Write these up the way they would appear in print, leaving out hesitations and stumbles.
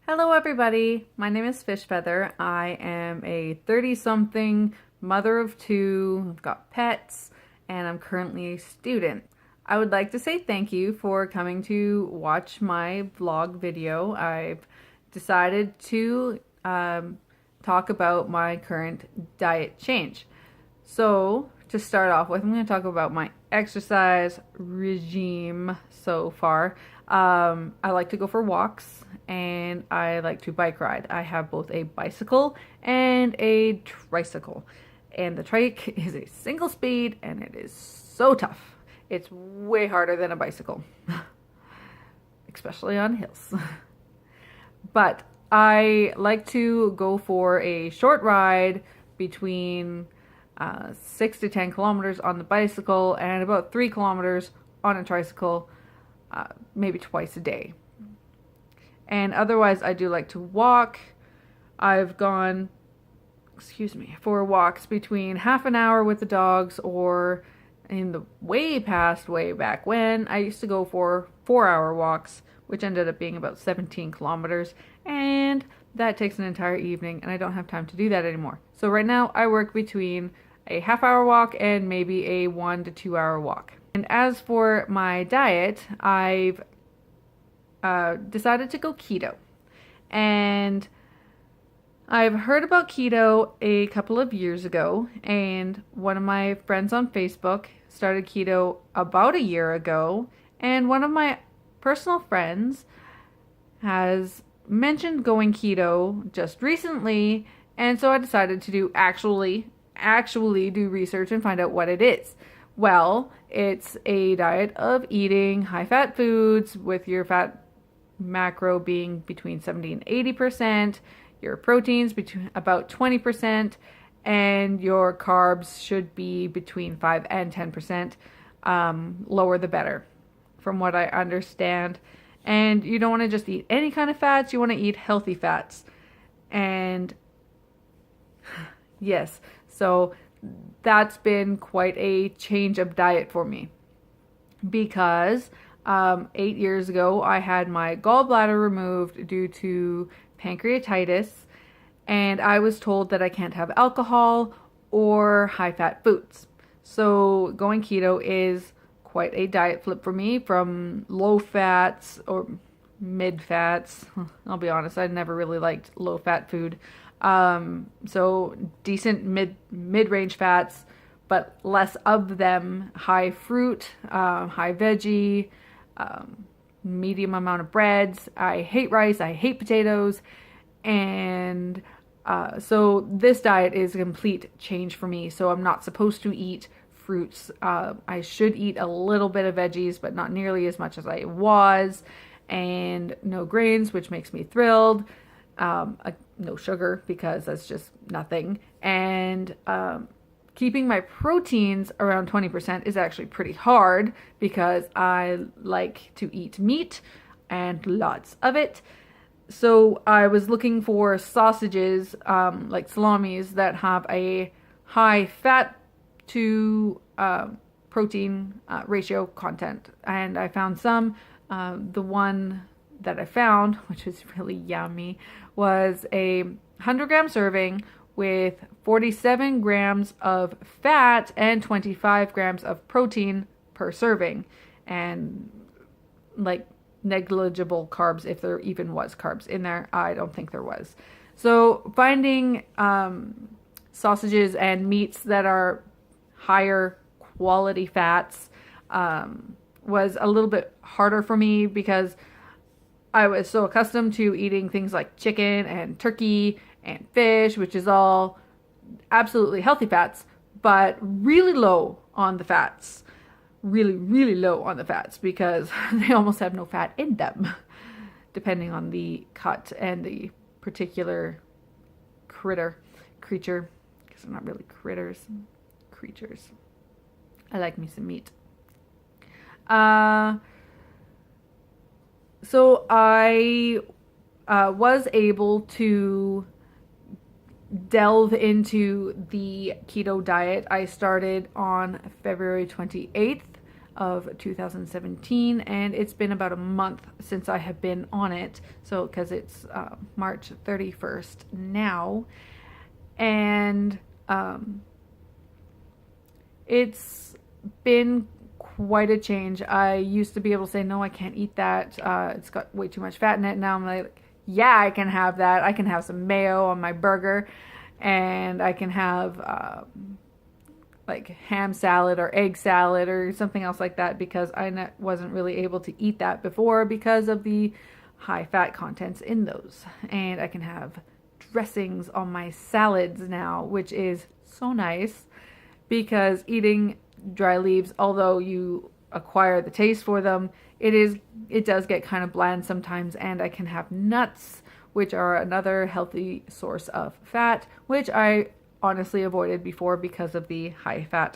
Hello everybody, my name is Fish Feather. I am a 30-something mother of two, I've got pets, and I'm currently a student. I would like to say thank you for coming to watch my vlog video. I've decided to talk about my current diet change. So, to start off with, I'm going to talk about my exercise regime so far. I like to go for walks and I like to bike ride. I have both a bicycle and a tricycle. And the trike is a single speed and it is so tough. It's way harder than a bicycle, especially on hills. But I like to go for a short ride between 6 to 10 kilometers on the bicycle and about 3 kilometers on a tricycle, maybe twice a day. And otherwise, I do like to walk. I've gone, for walks between half an hour with the dogs, or in the way back when, I used to go for 4-hour walks, which ended up being about 17 kilometers. And that takes an entire evening, and I don't have time to do that anymore. So right now, I work between a half-hour walk and maybe a 1 to 2 hour walk. And as for my diet, I've decided to go keto. And I've heard about keto a couple of years ago, and one of my friends on Facebook started keto about a year ago, and one of my personal friends has mentioned going keto just recently, and so I decided to actually do research and find out what it is. Well, it's a diet of eating high-fat foods with your fat macro being between 70 and 80%, your proteins between about 20%, and your carbs should be between 5 and 10%. Lower the better, from what I understand. And you don't want to just eat any kind of fats, you want to eat healthy fats. And yes, so that's been quite a change of diet for me, because 8 years ago I had my gallbladder removed due to pancreatitis, and I was told that I can't have alcohol or high-fat foods. So going keto is quite a diet flip for me, from low fats or mid fats. I'll be honest, I never really liked low fat food. So decent mid-range fats, but less of them. High fruit, high veggie, medium amount of breads. I hate rice, I hate potatoes, and so this diet is a complete change for me. So I'm not supposed to eat fruits. I should eat a little bit of veggies, but not nearly as much as I was, and no grains, which makes me thrilled. No sugar, because that's just nothing. And keeping my proteins around 20% is actually pretty hard, because I like to eat meat and lots of it. So I was looking for sausages, like salamis, that have a high fat to protein ratio content. And I found some. The one that I found, which was really yummy, was a 100-gram serving with 47 grams of fat and 25 grams of protein per serving, and like negligible carbs, if there even was carbs in there. I don't think there was. So finding sausages and meats that are higher quality fats was a little bit harder for me, because I was so accustomed to eating things like chicken and turkey and fish, which is all absolutely healthy fats, but really low on the fats. Really, really low on the fats, because they almost have no fat in them, depending on the cut and the particular creature, because they're not really creatures. I like me some meat. So I was able to delve into the keto diet. I started on February 28th of 2017, and it's been about a month since I have been on it. So, because it's March 31st now, and it's been quite a change. I used to be able to say, no, I can't eat that. It's got way too much fat in it. Now I'm like, yeah, I can have that. I can have some mayo on my burger, and I can have like ham salad or egg salad or something else like that, because I wasn't really able to eat that before because of the high fat contents in those. And I can have dressings on my salads now, which is so nice, because eating dry leaves, although you acquire the taste for them, it does get kind of bland sometimes. And I can have nuts, which are another healthy source of fat, which I honestly avoided before because of the high fat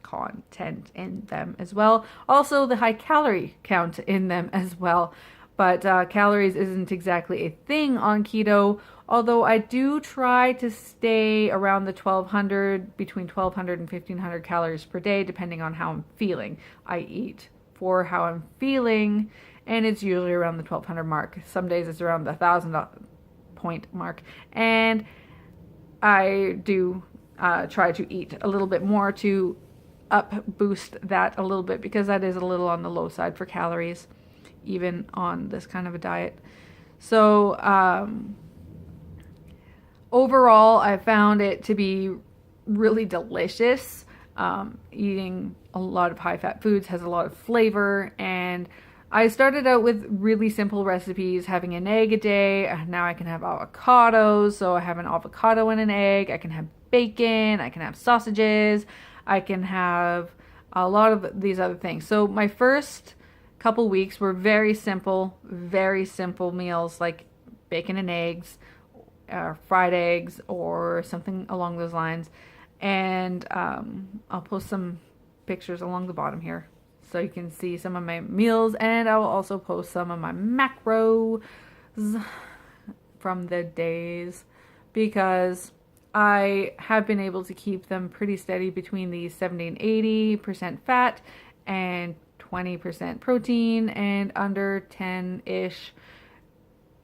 content in them as well. Also the high calorie count in them as well. But calories isn't exactly a thing on keto, although I do try to stay around the 1200, between 1200 and 1500 calories per day, depending on how I'm feeling. I eat for how I'm feeling, and it's usually around the 1200 mark. Some days it's around the 1000 point mark, and I do try to eat a little bit more to boost that a little bit, because that is a little on the low side for calories, even on this kind of a diet. So overall, I found it to be really delicious. Eating a lot of high-fat foods has a lot of flavor, and I started out with really simple recipes, having an egg a day. Now I can have avocados, so I have an avocado and an egg. I can have bacon. I can have sausages. I can have a lot of these other things. So my first couple weeks were very simple meals, like bacon and eggs, fried eggs, or something along those lines. And I'll post some pictures along the bottom here so you can see some of my meals, and I will also post some of my macros from the days, because I have been able to keep them pretty steady between the 70 and 80% fat and 20% protein and under 10-ish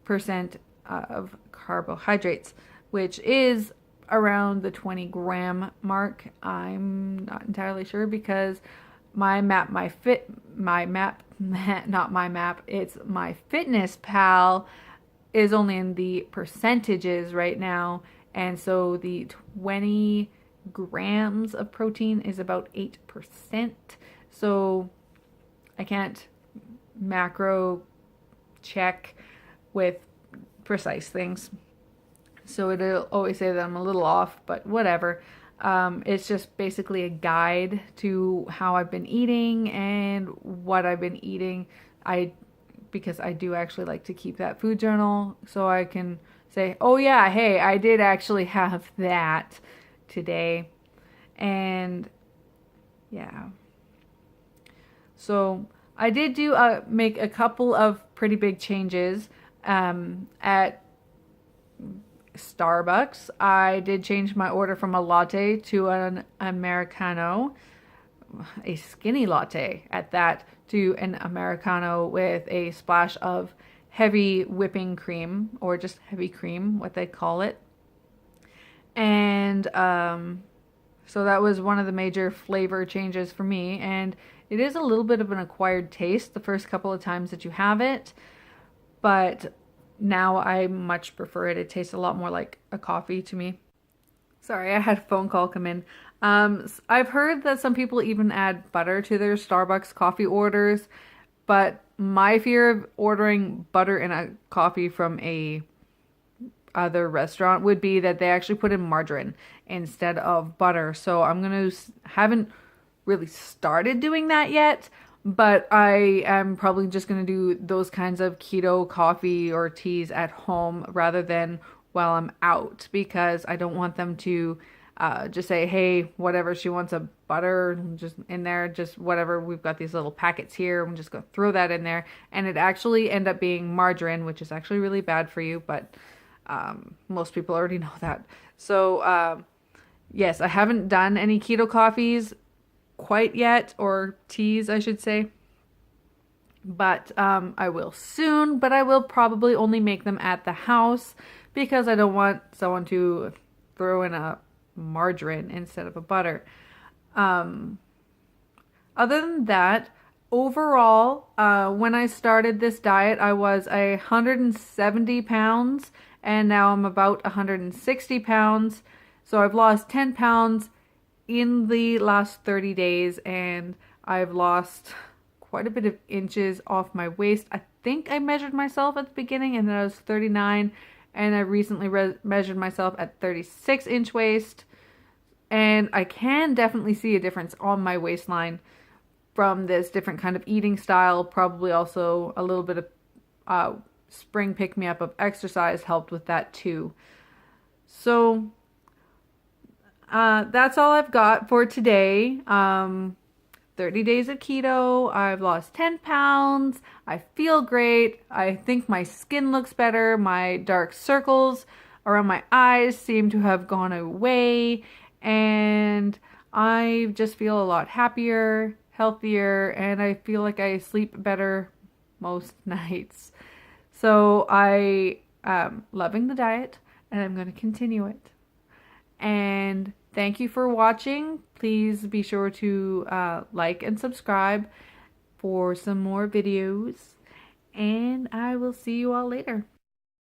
percent of carbohydrates, which is around the 20 gram mark. I'm not entirely sure, because it's MyFitnessPal is only in the percentages right now, and so the 20 grams of protein is about 8%. So I can't macro check with precise things, so it'll always say that I'm a little off, but whatever. It's just basically a guide to how I've been eating and what I've been eating. Because I do actually like to keep that food journal, so I can say, oh yeah, hey, I did actually have that today. And yeah. So I did make a couple of pretty big changes at Starbucks. I did change my order from a latte to an Americano, a skinny latte at that, to an Americano with a splash of heavy whipping cream, or just heavy cream, what they call it. And so that was one of the major flavor changes for me, and it is a little bit of an acquired taste the first couple of times that you have it, but now I much prefer it. It tastes a lot more like a coffee to me. Sorry, I had a phone call come in. I've heard that some people even add butter to their Starbucks coffee orders, but my fear of ordering butter in a coffee from a other restaurant would be that they actually put in margarine instead of butter. So haven't really started doing that yet, but I am probably just going to do those kinds of keto coffee or teas at home rather than while I'm out, because I don't want them to just say, hey, whatever, she wants a butter, just in there, just whatever, we've got these little packets here, I'm just going to throw that in there, and it actually end up being margarine, which is actually really bad for you, but most people already know that. So yes, I haven't done any keto coffees quite yet, or teas, I should say. But I will soon, but I will probably only make them at the house because I don't want someone to throw in a margarine instead of a butter. Um, Other than that, overall, when I started this diet, I was 170 pounds, and now I'm about 160 pounds. So I've lost 10 pounds in the last 30 days, and I've lost quite a bit of inches off my waist. I think I measured myself at the beginning, and then I was 39, and I recently measured myself at 36-inch waist, and I can definitely see a difference on my waistline from this different kind of eating style. Probably also a little bit of spring pick-me-up of exercise helped with that too. So that's all I've got for today. 30 days of keto. I've lost 10 pounds. I feel great. I think my skin looks better. My dark circles around my eyes seem to have gone away. And I just feel a lot happier, healthier, and I feel like I sleep better most nights. So I am loving the diet, and I'm going to continue it. And thank you for watching. Please be sure to like and subscribe for some more videos. And I will see you all later.